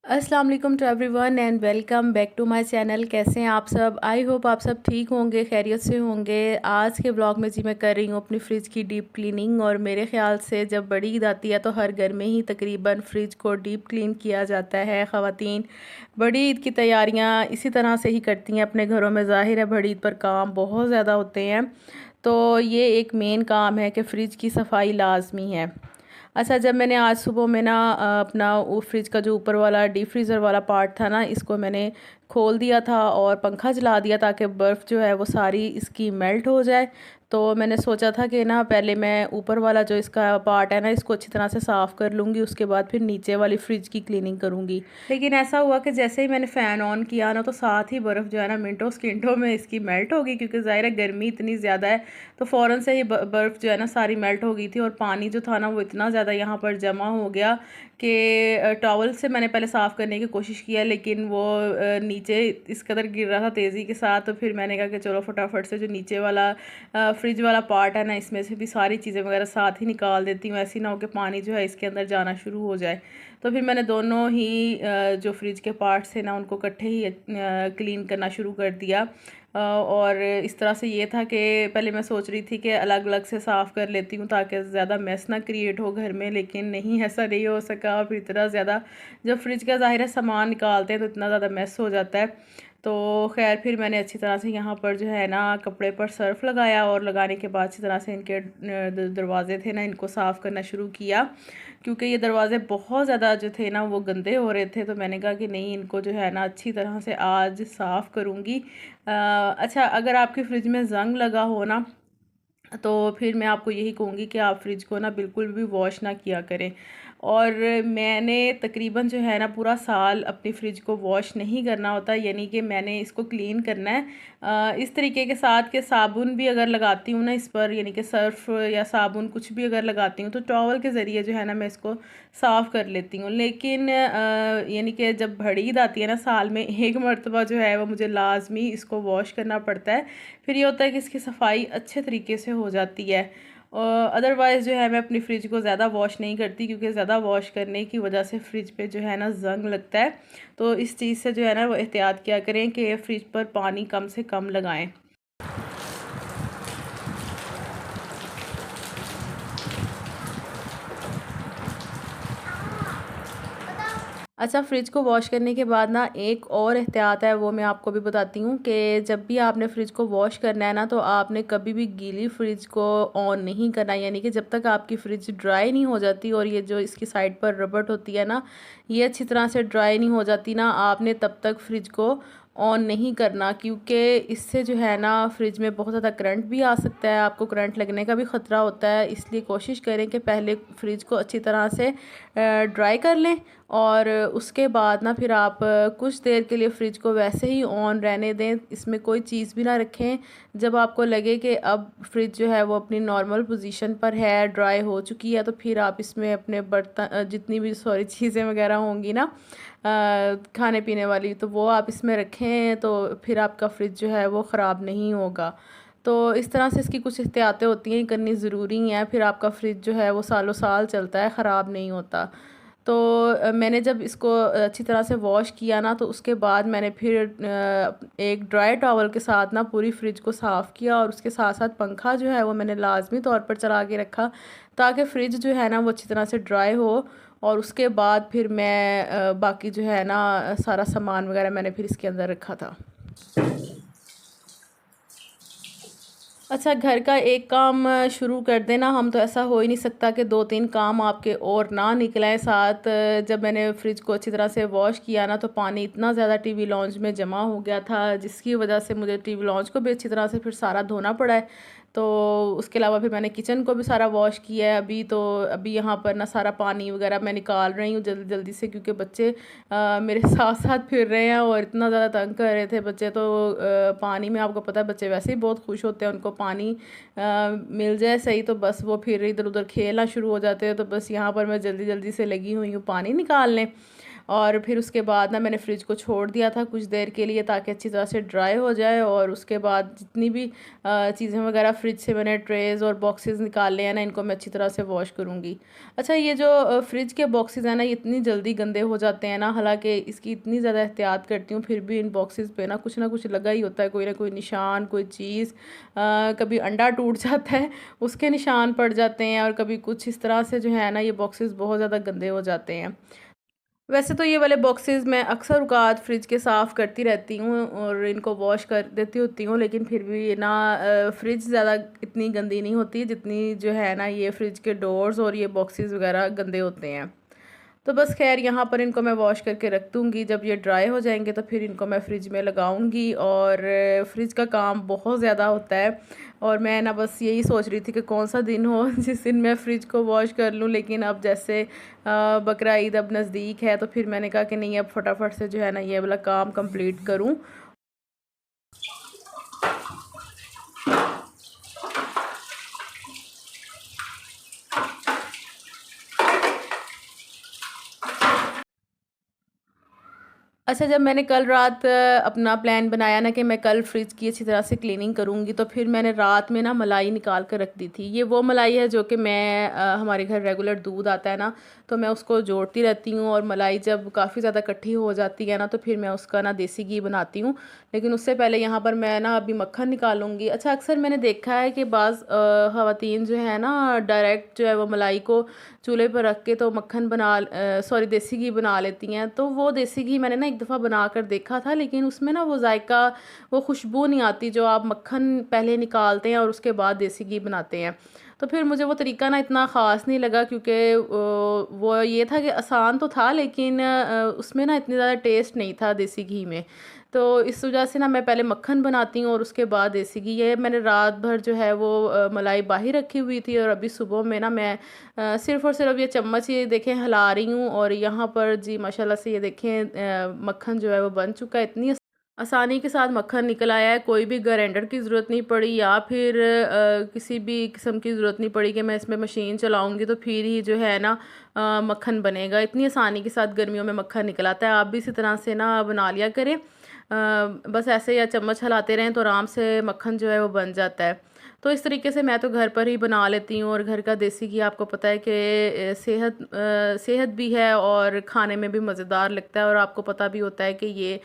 अस्सलाम वालेकुम to everyone and welcome back to my channel. कैसे हैं आप सब? आई होप आप सब ठीक होंगे, खैरियत से होंगे। आज के व्लॉग में जी मैं कर रही हूँ अपनी फ़्रिज की डीप क्लीनिंग। और मेरे ख़्याल से जब बड़ी ईद आती है तो हर घर में ही तकरीबन फ़्रिज को डीप क्लीन किया जाता है। ख़वातीन बड़ी ईद की तैयारियाँ इसी तरह से ही करती हैं अपने घरों में। ज़ाहिर है बड़ी ईद पर काम बहुत ज़्यादा होते हैं, तो ये एक मेन काम है कि फ़्रिज की सफाई लाजमी है। अच्छा, जब मैंने आज सुबह में ना अपना वो फ्रिज का जो ऊपर वाला डीप फ्रीज़र वाला पार्ट था ना, इसको मैंने खोल दिया था और पंखा चला दिया ताकि बर्फ़ जो है वो सारी इसकी मेल्ट हो जाए। तो मैंने सोचा था कि ना पहले मैं ऊपर वाला जो इसका पार्ट है ना, इसको अच्छी तरह से साफ़ कर लूँगी, उसके बाद फिर नीचे वाली फ्रिज की क्लीनिंग करूँगी। लेकिन ऐसा हुआ कि जैसे ही मैंने फ़ैन ऑन किया ना, तो साथ ही बर्फ़ जो है ना मिनटों सेकंडों में इसकी मेल्ट हो गई, क्योंकि ज़ाहिर है गर्मी इतनी ज़्यादा है। तो फ़ौरन से ही बर्फ़ जो है ना सारी मेल्ट हो गई थी, और पानी जो था ना वो इतना ज़्यादा यहाँ पर जमा हो गया कि टॉवल से मैंने पहले साफ़ करने की कोशिश किया, लेकिन वो नीचे इस कदर गिर रहा था तेज़ी के साथ। तो फिर मैंने कहा कि चलो फटाफट से जो नीचे वाला फ्रिज वाला पार्ट है ना, इसमें से भी सारी चीज़ें वगैरह साथ ही निकाल देती हूँ, ऐसी ना हो कि पानी जो है इसके अंदर जाना शुरू हो जाए। तो फिर मैंने दोनों ही जो फ्रिज के पार्ट्स थे ना उनको इकट्ठे ही क्लीन करना शुरू कर दिया। और इस तरह से ये था कि पहले मैं सोच रही थी कि अलग अलग से साफ़ कर लेती हूँ ताकि ज़्यादा मैस ना क्रिएट हो घर में, लेकिन नहीं, ऐसा नहीं हो सका। और फिर इतना ज़्यादा जब फ्रिज का ज़ाहिर है सामान निकालते हैं तो इतना ज़्यादा मैस हो जाता है। तो खैर फिर मैंने अच्छी तरह से यहाँ पर जो है ना कपड़े पर सर्फ़ लगाया, और लगाने के बाद अच्छी तरह से इनके दरवाज़े थे ना, इनको साफ़ करना शुरू किया, क्योंकि ये दरवाज़े बहुत ज़्यादा जो थे ना वो गंदे हो रहे थे। तो मैंने कहा कि नहीं, इनको जो है ना अच्छी तरह से आज साफ़ करूँगी। अच्छा, अगर आपकी फ्रिज में ज़ंग लगा हो ना, तो फिर मैं आपको यही कहूँगी कि आप फ्रिज को ना बिल्कुल भी वॉश ना किया करें। और मैंने तकरीबन जो है ना पूरा साल अपनी फ़्रिज को वॉश नहीं करना होता, यानी कि मैंने इसको क्लीन करना है इस तरीके के साथ कि साबुन भी अगर लगाती हूँ ना इस पर, यानी कि सर्फ़ या साबुन कुछ भी अगर लगाती हूँ तो टॉवल के ज़रिए जो है ना मैं इसको साफ़ कर लेती हूँ। लेकिन यानी कि जब बड़ी ईद आती है ना, साल में एक मरतबा जो है वो मुझे लाजमी इसको वॉश करना पड़ता है। फिर ये होता है कि इसकी सफाई अच्छे तरीके से हो जाती है। अदरवाइज़ जो है मैं अपनी फ़्रिज को ज़्यादा वॉश नहीं करती, क्योंकि ज़्यादा वॉश करने की वजह से फ़्रिज पे जो है ना ज़ंग लगता है। तो इस चीज़ से जो है ना वो एहतियात किया करें कि फ़्रिज पर पानी कम से कम लगाएं। अच्छा, फ्रिज को वॉश करने के बाद ना एक और एहतियात है, वो मैं आपको भी बताती हूँ कि जब भी आपने फ्रिज को वॉश करना है ना, तो आपने कभी भी गीली फ्रिज को ऑन नहीं करना, यानी कि जब तक आपकी फ्रिज ड्राई नहीं हो जाती और ये जो इसकी साइड पर रबट होती है ना, ये अच्छी तरह से ड्राई नहीं हो जाती ना, आपने तब तक फ्रिज को ऑन नहीं करना, क्योंकि इससे जो है ना फ्रिज में बहुत ज़्यादा करंट भी आ सकता है, आपको करंट लगने का भी ख़तरा होता है। इसलिए कोशिश करें कि पहले फ्रिज को अच्छी तरह से ड्राई कर लें, और उसके बाद ना फिर आप कुछ देर के लिए फ़्रिज को वैसे ही ऑन रहने दें, इसमें कोई चीज़ भी ना रखें। जब आपको लगे कि अब फ्रिज जो है वो अपनी नॉर्मल पोजीशन पर है, ड्राई हो चुकी है, तो फिर आप इसमें अपने बर्तन जितनी भी सॉरी चीज़ें वगैरह होंगी ना खाने पीने वाली, तो वो आप इसमें रखें, तो फिर आपका फ्रिज जो है वो ख़राब नहीं होगा। तो इस तरह से इसकी कुछ एहतियातें होती हैं, करनी ज़रूरी हैं, फिर आपका फ्रिज जो है वो सालों साल चलता है, ख़राब नहीं होता। तो मैंने जब इसको अच्छी तरह से वॉश किया ना, तो उसके बाद मैंने फिर एक ड्राई टॉवल के साथ ना पूरी फ्रिज को साफ़ किया, और उसके साथ साथ पंखा जो है वो मैंने लाजमी तौर पर चला के रखा, ताकि फ्रिज जो है ना वो अच्छी तरह से ड्राई हो। और उसके बाद फिर मैं बाकी जो है ना सारा सामान वगैरह मैंने फिर इसके अंदर रखा था। अच्छा, घर का एक काम शुरू कर देना, हम तो ऐसा हो ही नहीं सकता कि 2-3 काम आपके और ना निकलें साथ। जब मैंने फ्रिज को अच्छी तरह से वॉश किया ना, तो पानी इतना ज़्यादा टीवी लॉन्च में जमा हो गया था, जिसकी वजह से मुझे टीवी लॉन्च को भी अच्छी तरह से फिर सारा धोना पड़ा है। तो उसके अलावा फिर मैंने किचन को भी सारा वॉश किया है अभी। तो अभी यहाँ पर ना सारा पानी वगैरह मैं निकाल रही हूँ जल्दी जल्दी से, क्योंकि बच्चे मेरे साथ साथ फिर रहे हैं और इतना ज़्यादा तंग कर रहे थे बच्चे। तो पानी में आपको पता है बच्चे वैसे ही बहुत खुश होते हैं, उनको पानी मिल जाए सही तो बस वो फिर इधर उधर खेलना शुरू हो जाते हैं। तो बस यहाँ पर मैं जल्दी जल्दी से लगी हुई हूँ पानी निकालने। और फिर उसके बाद ना मैंने फ्रिज को छोड़ दिया था कुछ देर के लिए ताकि अच्छी तरह से ड्राई हो जाए। और उसके बाद जितनी भी चीज़ें वगैरह फ्रिज से मैंने ट्रेज़ और बॉक्सेस निकाले हैं ना, इनको मैं अच्छी तरह से वॉश करूँगी। अच्छा, ये जो फ्रिज के बॉक्सेस हैं ना, ये इतनी जल्दी गंदे हो जाते हैं ना, हालांकि इसकी इतनी ज़्यादा एहतियात करती हूँ, फिर भी इन बॉक्सेस पे ना कुछ लगा ही होता है, कोई ना कोई निशान, कोई चीज़। कभी अंडा टूट जाता है, उसके निशान पड़ जाते हैं, और कभी कुछ इस तरह से जो है ना, ये बॉक्सेस बहुत ज़्यादा गंदे हो जाते हैं। वैसे तो ये वाले बॉक्सेस मैं अक्सर औक़ात फ्रिज के साफ़ करती रहती हूँ और इनको वॉश कर देती होती हूँ, लेकिन फिर भी ना फ्रिज ज़्यादा इतनी गंदी नहीं होती जितनी जो है ना, ये फ्रिज के डोर्स और ये बॉक्सेस वगैरह गंदे होते हैं। तो बस खैर यहाँ पर इनको मैं वॉश करके रख दूँगी। जब ये ड्राई हो जाएंगे तो फिर इनको मैं फ़्रिज में लगाऊँगी। और फ्रिज का काम बहुत ज़्यादा होता है, और मैं ना बस यही सोच रही थी कि कौन सा दिन हो जिस दिन मैं फ़्रिज को वॉश कर लूँ। लेकिन अब जैसे बकरा ईद अब नज़दीक है, तो फिर मैंने कहा कि नहीं, अब फटाफट से जो है ना, ये वाला काम कंप्लीट करूँ। अच्छा, जब मैंने कल रात अपना प्लान बनाया ना कि मैं कल फ्रिज की अच्छी तरह से क्लीनिंग करूँगी, तो फिर मैंने रात में ना मलाई निकाल कर रख दी थी। ये वो मलाई है जो कि मैं हमारे घर रेगुलर दूध आता है ना, तो मैं उसको जोड़ती रहती हूँ। और मलाई जब काफ़ी ज़्यादा इकट्ठी हो जाती है ना, तो फिर मैं उसका ना देसी घी बनाती हूँ। लेकिन उससे पहले यहाँ पर मैं ना अभी मक्खन निकालूंगी। अच्छा, अक्सर मैंने देखा है कि बाज़ ख़वातीन जो है ना, डायरेक्ट जो है वो मलाई को चूल्हे पर रख के तो मक्खन सॉरी, देसी घी बना लेती हैं। तो वो देसी घी मैंने ना एक दफ़ा बना कर देखा था, लेकिन उसमें ना वो जायका, वो खुशबू नहीं आती जो आप मक्खन पहले निकालते हैं और उसके बाद देसी घी बनाते हैं। तो फिर मुझे वो तरीका ना इतना ख़ास नहीं लगा, क्योंकि वो ये था कि आसान तो था, लेकिन उसमें ना इतनी ज़्यादा टेस्ट नहीं था देसी घी में। तो इस वजह से ना मैं पहले मक्खन बनाती हूँ और उसके बाद देसी घी। ये मैंने रात भर जो है वो मलाई बाहर रखी हुई थी, और अभी सुबह में ना मैं सिर्फ़ और सिर्फ ये चम्मच ये देखें हिला रही हूँ, और यहाँ पर जी माशाल्लाह से ये देखें मक्खन जो है वो बन चुका है। इतनी आसानी के साथ मक्खन निकल आया है, कोई भी ग्राइंडर की ज़रूरत नहीं पड़ी, या फिर किसी भी किस्म की ज़रूरत नहीं पड़ी कि मैं इसमें मशीन चलाऊंगी तो फिर ही जो है ना मक्खन बनेगा। इतनी आसानी के साथ गर्मियों में मक्खन निकल आता है। आप भी इसी तरह से ना बना लिया करें। बस ऐसे या चम्मच हिलाते रहें तो आराम से मक्खन जो है वो बन जाता है। तो इस तरीके से मैं तो घर पर ही बना लेती हूँ, और घर का देसी घी आपको पता है कि सेहत भी है और खाने में भी मज़ेदार लगता है, और आपको पता भी होता है कि ये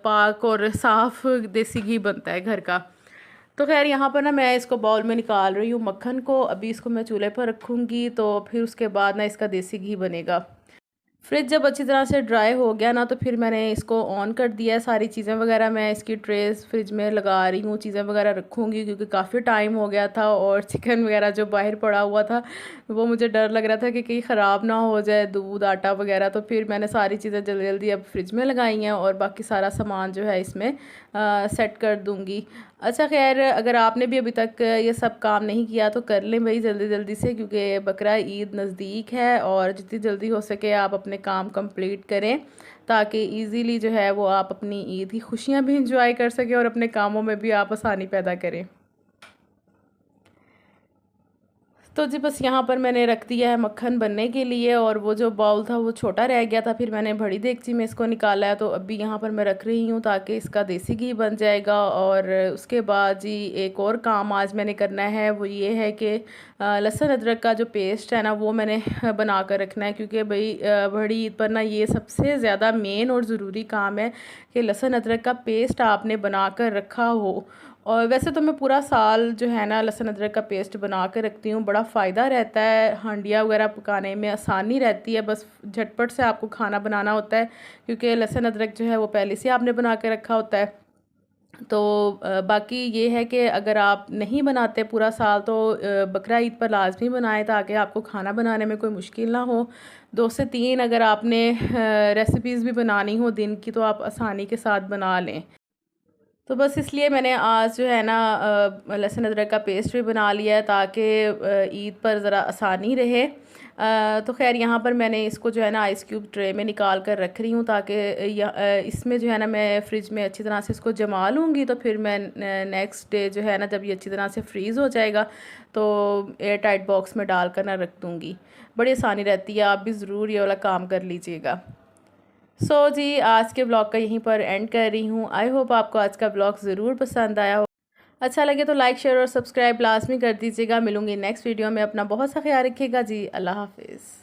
पाक और साफ़ देसी घी बनता है घर का। तो खैर यहाँ पर ना मैं इसको बाउल में निकाल रही हूँ मक्खन को। अभी इसको मैं चूल्हे पर रखूँगी, तो फिर उसके बाद ना इसका देसी घी बनेगा। फ्रिज जब अच्छी तरह से ड्राई हो गया ना, तो फिर मैंने इसको ऑन कर दिया है। सारी चीज़ें वगैरह मैं इसकी ट्रेस फ्रिज में लगा रही हूँ, चीज़ें वगैरह रखूँगी, क्योंकि काफ़ी टाइम हो गया था। और चिकन वगैरह जो बाहर पड़ा हुआ था, वो मुझे डर लग रहा था कि कहीं ख़राब ना हो जाए, दूध आटा वगैरह। तो फिर मैंने सारी चीज़ें जल्दी जल्दी अब फ्रिज में लगाई हैं, और बाकी सारा सामान जो है इसमें सेट कर दूँगी। अच्छा, खैर अगर आपने भी अभी तक ये सब काम नहीं किया तो कर लें भाई जल्दी जल्दी से, क्योंकि बकरा ईद नज़दीक है, और जितनी जल्दी हो सके आप अपने काम कंप्लीट करें, ताकि इजीली जो है वो आप अपनी ईद की खुशियाँ भी इंजॉय कर सकें और अपने कामों में भी आप आसानी पैदा करें। तो जी बस यहाँ पर मैंने रख दिया है मक्खन बनने के लिए, और वो जो बाउल था वो छोटा रह गया था, फिर मैंने बड़ी देगची में इसको निकाला है। तो अभी यहाँ पर मैं रख रही हूँ ताकि इसका देसी घी बन जाएगा। और उसके बाद जी एक और काम आज मैंने करना है, वो ये है कि लहसुन अदरक का जो पेस्ट है ना, वो मैंने बना कर रखना है, क्योंकि भाई बड़ी ईद पर ना ये सबसे ज़्यादा मेन और ज़रूरी काम है कि लहसुन अदरक का पेस्ट आपने बना कर रखा हो। और वैसे तो मैं पूरा साल जो है ना लहसुन अदरक का पेस्ट बना के रखती हूँ, बड़ा फ़ायदा रहता है, हांडिया वगैरह पकाने में आसानी रहती है, बस झटपट से आपको खाना बनाना होता है, क्योंकि लहसुन अदरक जो है वो पहले से आपने बना के रखा होता है। तो बाकी ये है कि अगर आप नहीं बनाते पूरा साल, तो बकरा ईद पर लाजमी बनाएं, ताकि आपको खाना बनाने में कोई मुश्किल ना हो। 2 से 3 अगर आपने रेसिपीज़ भी बनानी हो दिन की, तो आप आसानी के साथ बना लें। तो बस इसलिए मैंने आज जो है ना लहसुन अदरक का पेस्ट भी बना लिया है, ताकि ईद पर ज़रा आसानी रहे। तो खैर यहाँ पर मैंने इसको जो है ना आइस क्यूब ट्रे में निकाल कर रख रही हूँ, ताकि इसमें जो है ना मैं फ्रिज में अच्छी तरह से इसको जमा लूँगी। तो फिर मैं नेक्स्ट डे जो है ना, जब ये अच्छी तरह से फ्रीज़ हो जाएगा तो एयर टाइट बॉक्स में डाल कर ना रख दूँगी। बड़ी आसानी रहती है, आप भी ज़रूर ये वाला काम कर लीजिएगा। जी, आज के ब्लॉग का यहीं पर एंड कर रही हूँ। आई होप आपको आज का ब्लॉग ज़रूर पसंद आया हो। अच्छा लगे तो लाइक, शेयर और सब्सक्राइब लाज़मी कर दीजिएगा। मिलूँगी नेक्स्ट वीडियो में। अपना बहुत सा ख्याल रखिएगा जी। अल्लाह हाफ़िज़।